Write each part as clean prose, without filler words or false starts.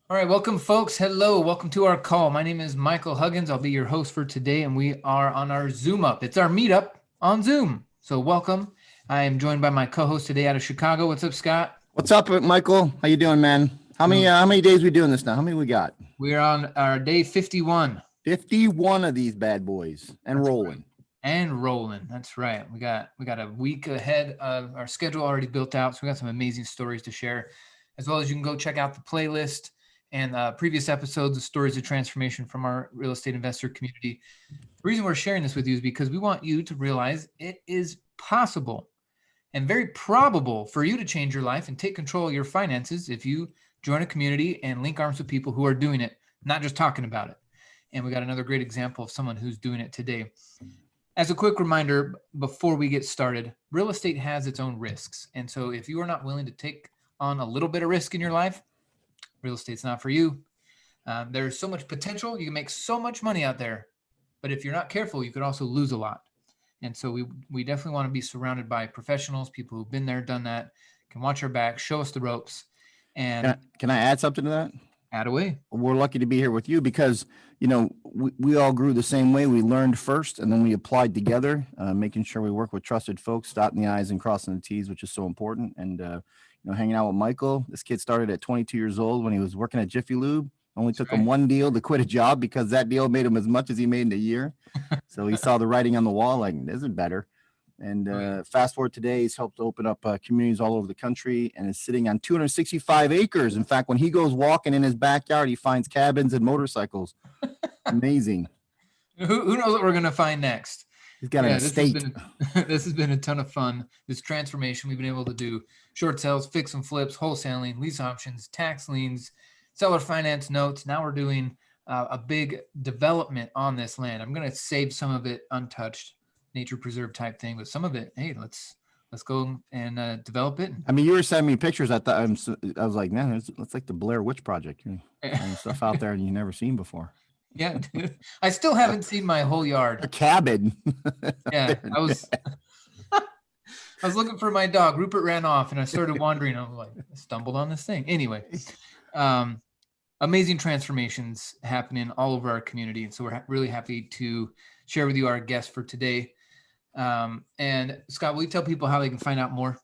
All right, welcome, folks. Hello, welcome to our call. My name is Michael Huggins. I'll be your host for today, and we are on our Zoom up. It's our meetup on Zoom. So, welcome. I am joined by my co-host today out of Chicago. What's up, Scott? What's up, Michael? How you doing, man? How many days we doing this now? How many we got? We're on our day 51. 51 of these bad boys and That's rolling. right. And rolling. That's right. We got a week ahead of our schedule already built out. So we got some amazing stories to share, as well as you can go check out the playlist and previous episodes of stories of transformation from our real estate investor community. The reason we're sharing this with you is because we want you to realize it is possible and very probable for you to change your life and take control of your finances if you join a community and link arms with people who are doing it, not just talking about it. And we got another great example of someone who's doing it today. As a quick reminder, before we get started, real estate has its own risks. And so if you are not willing to take on a little bit of risk in your life, real estate's not for you. There's so much potential. You can make so much money out there. But if you're not careful, you could also lose a lot. And so we definitely want to be surrounded by professionals, people who've been there, done that, can watch our back, show us the ropes, and Can I add something to that? add away. We're lucky to be here with you because, we all grew the same way. We learned first and then we applied together, making sure we work with trusted folks, dotting the I's and crossing the T's, which is so important. And, hanging out with Michael, this kid started at 22 years old when he was working at Jiffy Lube. Only took him one deal to quit a job because that deal made him as much as he made in a year. So he saw the writing on the wall, like, this is better. And fast forward today, he's helped open up communities all over the country and is sitting on 265 acres. In fact, when he goes walking in his backyard, he finds cabins and motorcycles. Amazing. Who knows what we're going to find next? He's got an estate. This has been a ton of fun. This transformation we've been able to do: short sales, fix and flips, wholesaling, lease options, tax liens, seller finance notes. Now we're doing a big development on this land. I'm going to save some of it untouched, nature preserve type thing, but some of it, hey, let's go and develop it. I mean, you were sending me pictures. I was like, man, it's like the Blair Witch Project. And stuff out there you never seen before. Yeah, dude. I still haven't seen my whole yard. A cabin. Yeah, I was looking for my dog. Rupert ran off, and I started wandering. I was like, I stumbled on this thing. Anyway, amazing transformations happening all over our community, and so we're really happy to share with you our guest for today. And Scott, will you tell people how they can find out more?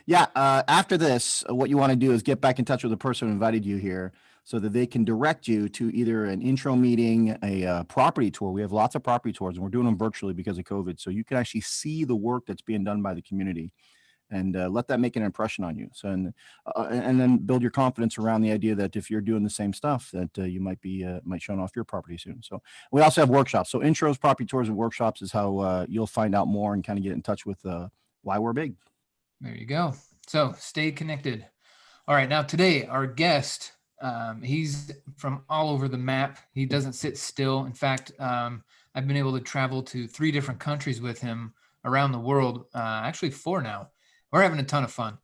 Yeah. After this, what you want to do is get back in touch with the person who invited you here so that they can direct you to either an intro meeting, a property tour. We have lots of property tours and we're doing them virtually because of COVID. So you can actually see the work that's being done by the community and let that make an impression on you. So, and then build your confidence around the idea that if you're doing the same stuff that you might show off your property soon. So we also have workshops. So intros, property tours, and workshops is how you'll find out more and kind of get in touch with why we're big. There you go. So stay connected. All right. Now today, our guest, he's from all over the map. He doesn't sit still. In fact, I've been able to travel to 3 different countries with him around the world. Actually 4 now. We're having a ton of fun.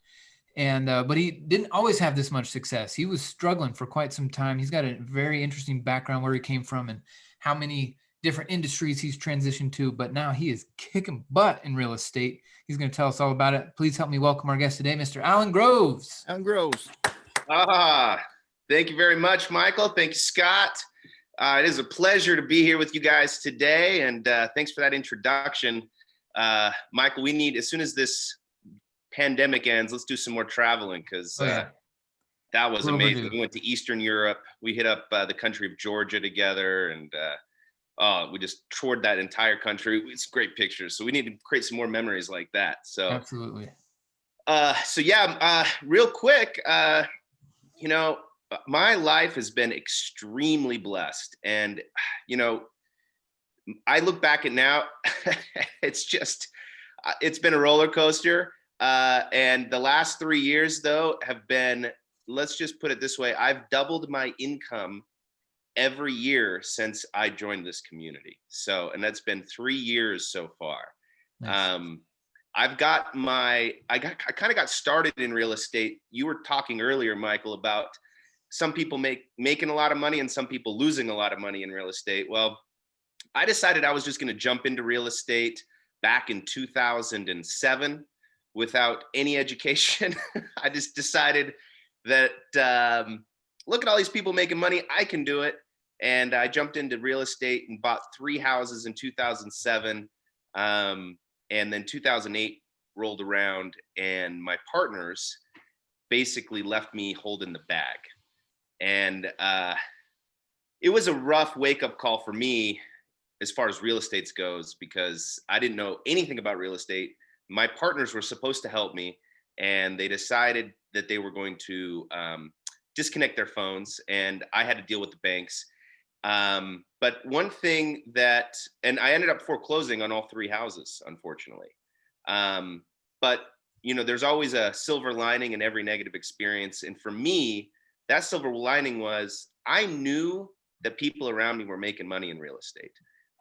And but he didn't always have this much success. He was struggling for quite some time. He's got a very interesting background where he came from and how many different industries he's transitioned to, but now he is kicking butt in real estate. He's going to tell us all about it. Please help me welcome our guest today, Mr. Allan Groves. Allan Groves. Thank you very much, Michael. Thank you, Scott. It is a pleasure to be here with you guys today, and thanks for that introduction. Michael, we need, as soon as this pandemic ends, let's do some more traveling because that was amazing. We went to Eastern Europe. We hit up the country of Georgia together, and we just toured that entire country. It's great pictures. So we need to create some more memories like that. So absolutely. Real quick, my life has been extremely blessed. And, I look back at now, it's been a roller coaster. And the last 3 years, though, have been, let's just put it this way, I've doubled my income every year since I joined this community. So, and that's been 3 years so far. Nice. I kind of got started in real estate. You were talking earlier, Michael, about some people making a lot of money and some people losing a lot of money in real estate. Well, I decided I was just going to jump into real estate back in 2007 without any education. I just decided that look at all these people making money. I can do it. And I jumped into real estate and bought 3 houses in 2007. And then 2008 rolled around, and my partners basically left me holding the bag. And it was a rough wake-up call for me as far as real estate goes, because I didn't know anything about real estate. My partners were supposed to help me, and they decided that they were going to disconnect their phones, and I had to deal with the banks. But one thing that, and I ended up foreclosing on all 3 houses, unfortunately. But there's always a silver lining in every negative experience. And for me, that silver lining was I knew that people around me were making money in real estate.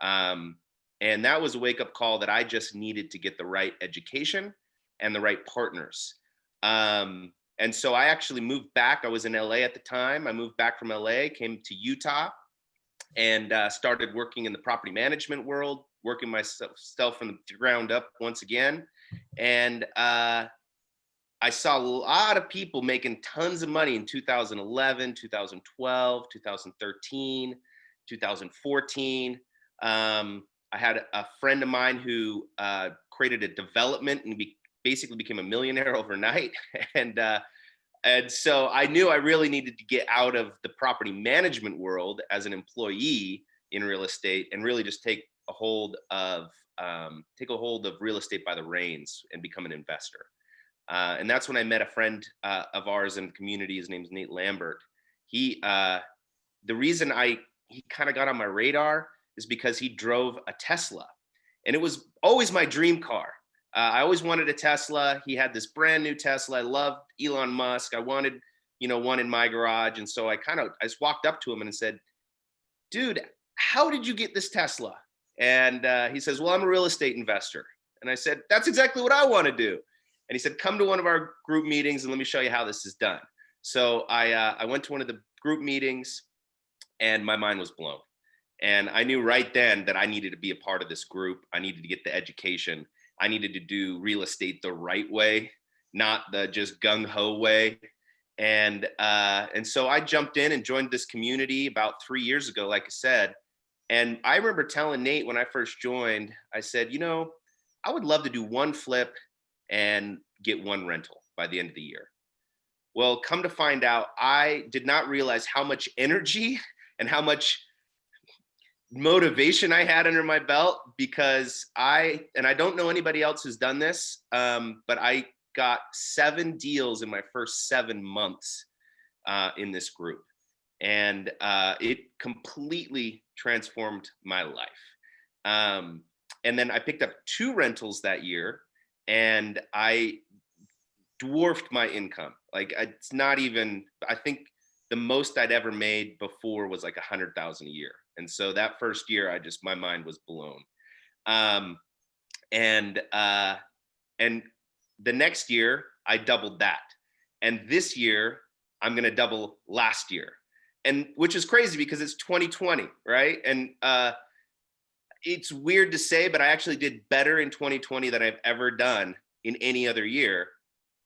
And that was a wake-up call that I just needed to get the right education and the right partners. And so I actually moved back. I was in LA at the time. I moved back from LA, came to Utah, and started working in the property management world, working myself from the ground up once again. And I saw a lot of people making tons of money in 2011, 2012, 2013, 2014. I had a friend of mine who created a development and basically became a millionaire overnight. And so I knew I really needed to get out of the property management world as an employee in real estate and really just take a hold of real estate by the reins and become an investor. And that's when I met a friend of ours in the community. His name's Nate Lambert. The reason he kind of got on my radar is because he drove a Tesla, and it was always my dream car. I always wanted a Tesla. He had this brand new Tesla. I loved Elon Musk. I wanted, one in my garage. And so I just walked up to him and said, dude, how did you get this Tesla? And he says, well, I'm a real estate investor. And I said, that's exactly what I want to do. And he said, come to one of our group meetings and let me show you how this is done. So I went to one of the group meetings, and my mind was blown. And I knew right then that I needed to be a part of this group. I needed to get the education. I needed to do real estate the right way, not the just gung-ho way. And so I jumped in and joined this community about 3 years ago, like I said. And I remember telling Nate when I first joined, I said, I would love to do 1 flip and get 1 rental by the end of the year. Well, come to find out, I did not realize how much energy and how much motivation I had under my belt, because I don't know anybody else who's done this, but I got 7 deals in my first 7 months in this group. And it completely transformed my life. And then I picked up 2 rentals that year, and I dwarfed my income. Like, it's not even, I think the most I'd ever made before was like $100,000 a year. And so that first year, my mind was blown. And the next year I doubled that. And this year I'm going to double last year. And which is crazy because it's 2020, right? And it's weird to say, but I actually did better in 2020 than I've ever done in any other year.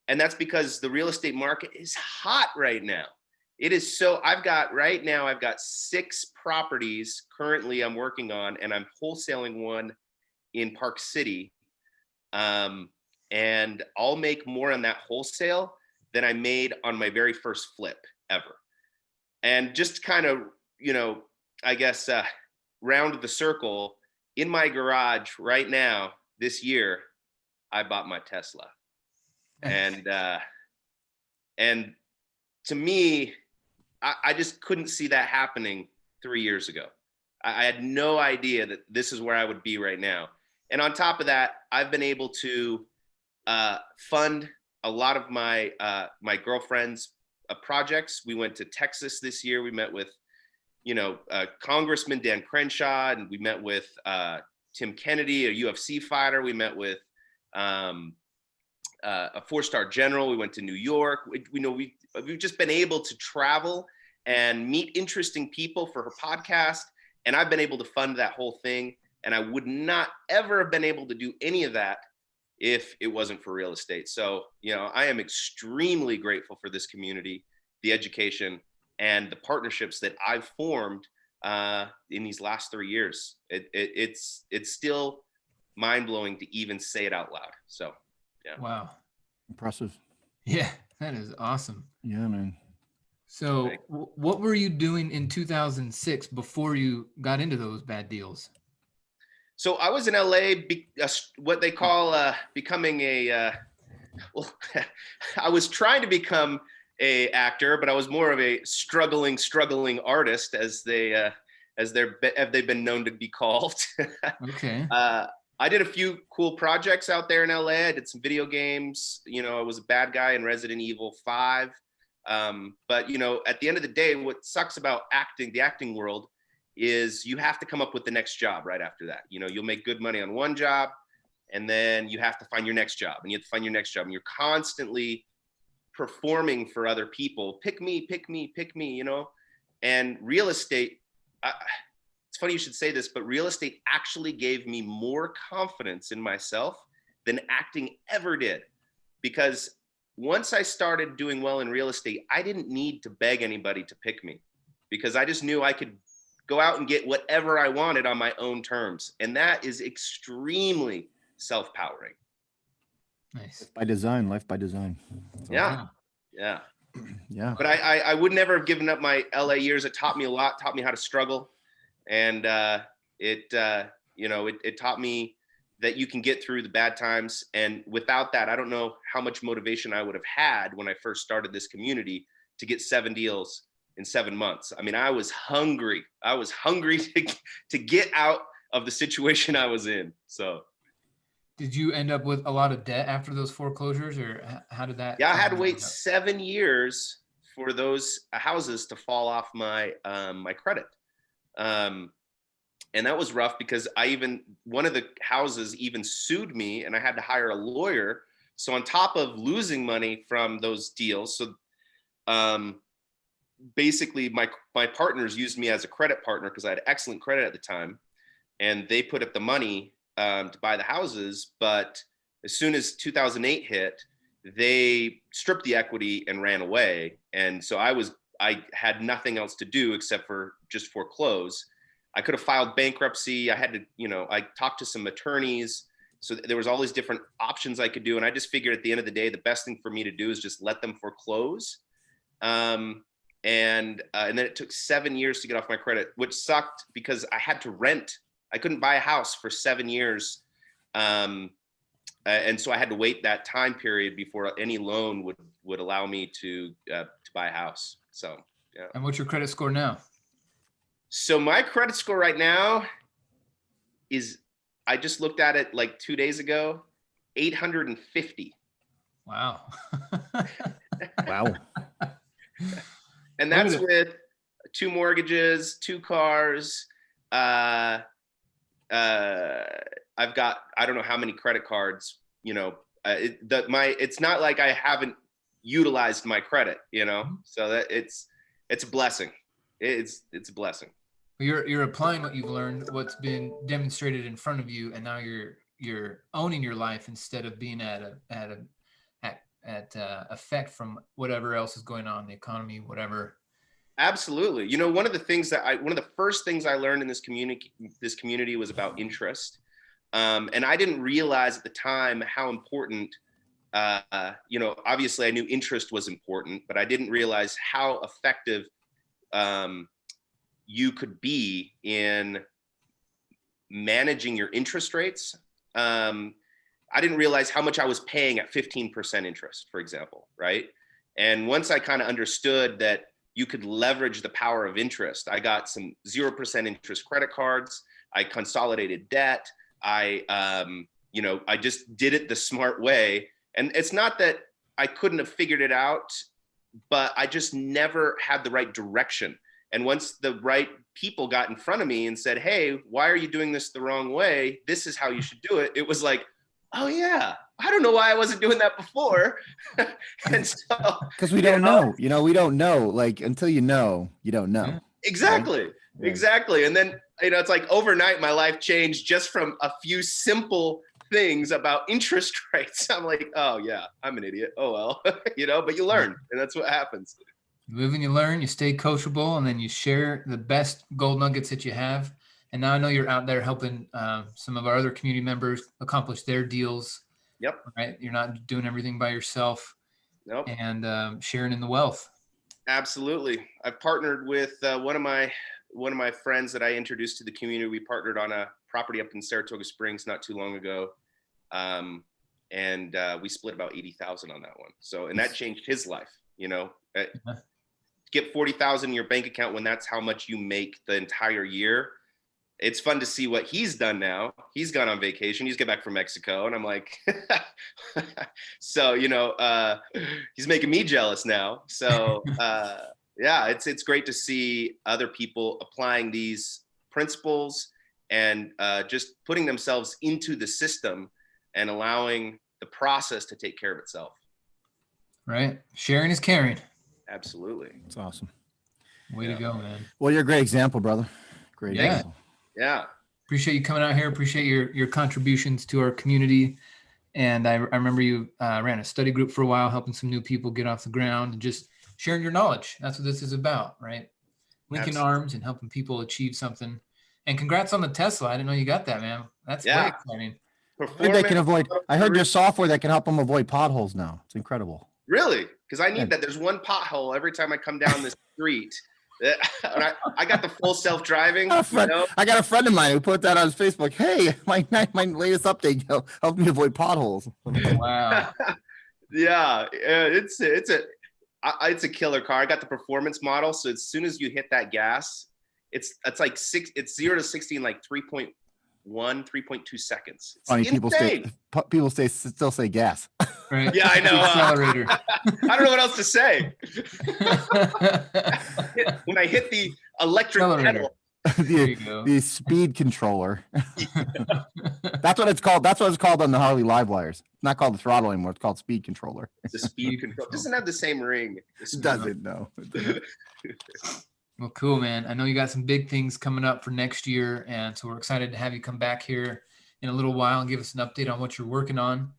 And that's because the real estate market is hot right now. It is so, I've got 6 properties currently I'm working on, and I'm wholesaling one in Park City. And I'll make more on that wholesale than I made on my very first flip ever. And just kind of, I guess, round the circle, in my garage right now, this year, I bought my Tesla. And to me, I just couldn't see that happening 3 years ago. I had no idea that this is where I would be right now. And on top of that, I've been able to fund a lot of my girlfriend's projects. We went to Texas this year. We met with, Congressman Dan Crenshaw, and we met with Tim Kennedy, a UFC fighter. We met with a 4-star general. We went to New York. We've just been able to travel and meet interesting people for her podcast. And I've been able to fund that whole thing. And I would not ever have been able to do any of that if it wasn't for real estate. So, I am extremely grateful for this community, the education, and the partnerships that I've formed in these last 3 years. It's still mind blowing to even say it out loud. So, yeah. Wow. Impressive. Yeah, that is awesome. Yeah, man. So what were you doing in 2006 before you got into those bad deals? So I was in LA, what they call becoming well, I was trying to become a actor, but I was more of a struggling artist, as they've been known to be called. Okay. I did a few cool projects out there in LA. I did some video games. You know, I was a bad guy in Resident Evil 5. But you know, at the end of the day, what sucks about the acting world, is you have to come up with the next job right after that. You know, you'll make good money on one job, and then you have to find your next job, and you have to find your next job, and you're constantly performing for other people. Pick me, pick me, pick me, you know? And real estate, it's funny you should say this, but real estate actually gave me more confidence in myself than acting ever did. Because once I started doing well in real estate, I didn't need to beg anybody to pick me, because I just knew I could go out and get whatever I wanted on my own terms. And that is extremely self-powering. Nice. Life by design. Yeah. Yeah. Yeah. But I would never have given up my LA years. It taught me a lot, taught me how to struggle. And it taught me that you can get through the bad times. And without that, I don't know how much motivation I would have had when I first started this community to get 7 deals in 7 months. I mean, I was hungry. To get out of the situation I was in. So. Did you end up with a lot of debt after those foreclosures, or how did that? Yeah, I had to wait 7 years for those houses to fall off my my credit. And that was rough, because one of the houses even sued me, and I had to hire a lawyer. So on top of losing money from those deals, so basically my partners used me as a credit partner, because I had excellent credit at the time, and they put up the money to buy the houses. But as soon as 2008 hit, they stripped the equity and ran away. And so I had nothing else to do except for just foreclose. I could have filed bankruptcy. I had to, I talked to some attorneys. So there was all these different options I could do. And I just figured at the end of the day, the best thing for me to do is just let them foreclose. And then it took 7 years to get off my credit, which sucked because I had to rent. I couldn't buy a house for 7 years. And so I had to wait that time period before any loan would allow me to buy a house. So, yeah. And what's your credit score now? So my credit score right now is, I just looked at it like 2 days ago, 850. Wow. Wow. And that's with 2 mortgages, 2 cars. I've got, I don't know how many credit cards, it's not like I haven't utilized my credit, so that it's a blessing. It's a blessing. You're applying what you've learned, what's been demonstrated in front of you, and now you're owning your life instead of being at effect from whatever else is going on in the economy, whatever. Absolutely. One of the first things I learned in this community was about interest. And I didn't realize at the time how important, obviously I knew interest was important, but I didn't realize how effective you could be in managing your interest rates. I didn't realize how much I was paying at 15% interest, for example, right? And once I kind of understood that you could leverage the power of interest, I got some 0% interest credit cards. I consolidated debt. I just did it the smart way. And it's not that I couldn't have figured it out, but I just never had the right direction. And once the right people got in front of me and said, hey, why are you doing this the wrong way? This is how you should do it. It was like, oh yeah, I don't know why I wasn't doing that before. And so, because we don't know, we don't know, like, until you know, you don't know. Exactly. Right? Exactly. And then, it's like overnight, my life changed just from a few simple things about interest rates. I'm like, oh yeah, I'm an idiot. Oh, well, but you learn, and that's what happens. You live and you learn, you stay coachable, and then you share the best gold nuggets that you have. And now I know you're out there helping some of our other community members accomplish their deals. Yep. Right. You're not doing everything by yourself. Nope. And sharing in the wealth. Absolutely. I've partnered with one of my friends that I introduced to the community. We partnered on a property up in Saratoga Springs not too long ago. And we split about 80,000 on that one. So, and that changed his life, you know. Get 40,000 in your bank account when that's how much you make the entire year. It's fun to see what he's done now. He's gone on vacation. He's get back from Mexico. And I'm like, so, you know, he's making me jealous now. So yeah, it's great to see other people applying these principles and just putting themselves into the system and allowing the process to take care of itself. Right. Sharing is caring. Absolutely. That's awesome. Way to go, man. Well, you're a great example, brother. Great example. Yeah. Appreciate you coming out here. Appreciate your contributions to our community. And I remember you ran a study group for a while, helping some new people get off the ground and just sharing your knowledge. That's what this is about, right? Linking Absolutely. arms and helping people achieve something. And congrats on the Tesla. I didn't know you got that, man. That's way exciting. I heard there's software that can help them avoid potholes now. It's incredible. Really? Because I need that. There's one pothole every time I come down the street. And I got the full self-driving. I got a friend of mine who put that on his Facebook. Hey, my latest update helped me avoid potholes. Wow. Yeah, it's a killer car. I got the performance model, so as soon as you hit that gas, it's like 0 to 60 in like 3.1, 3.2 seconds. It's funny, insane. people still say gas. Right. Yeah, I know. Accelerator. I don't know what else to say. When I hit the electric pedal. the speed controller. That's what it's called. That's what it's called on the Harley Live Wires. It's not called the throttle anymore. It's called speed controller. The speed control doesn't have the same ring. It doesn't, no. Well, cool, man. I know you got some big things coming up for next year, and so we're excited to have you come back here in a little while and give us an update on what you're working on.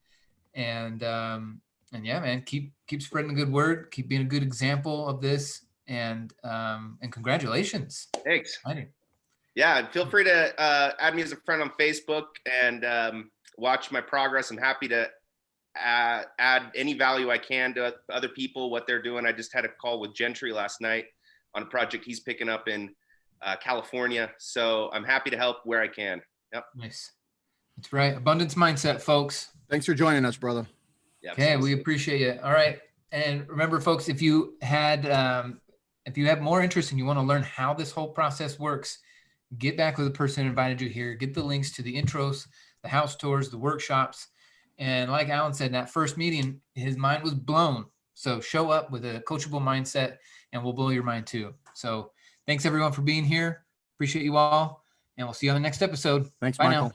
And yeah, man, keep spreading the good word, keep being a good example of this, and congratulations. Thanks. Exciting. Yeah, feel free to add me as a friend on Facebook and watch my progress. I'm happy to add any value I can to other people, what they're doing. I just had a call with Gentry last night on a project he's picking up in California. So I'm happy to help where I can. Yep. Nice. That's right. Abundance mindset, folks. Thanks for joining us, brother. Yeah, okay, we appreciate you. All right. And remember, folks, if you have more interest and you want to learn how this whole process works, get back with the person who invited you here. Get the links to the intros, the house tours, the workshops. And like Allan said, in that first meeting, his mind was blown. So show up with a coachable mindset and we'll blow your mind too. So thanks everyone for being here. Appreciate you all. And we'll see you on the next episode. Thanks, Bye Michael. now.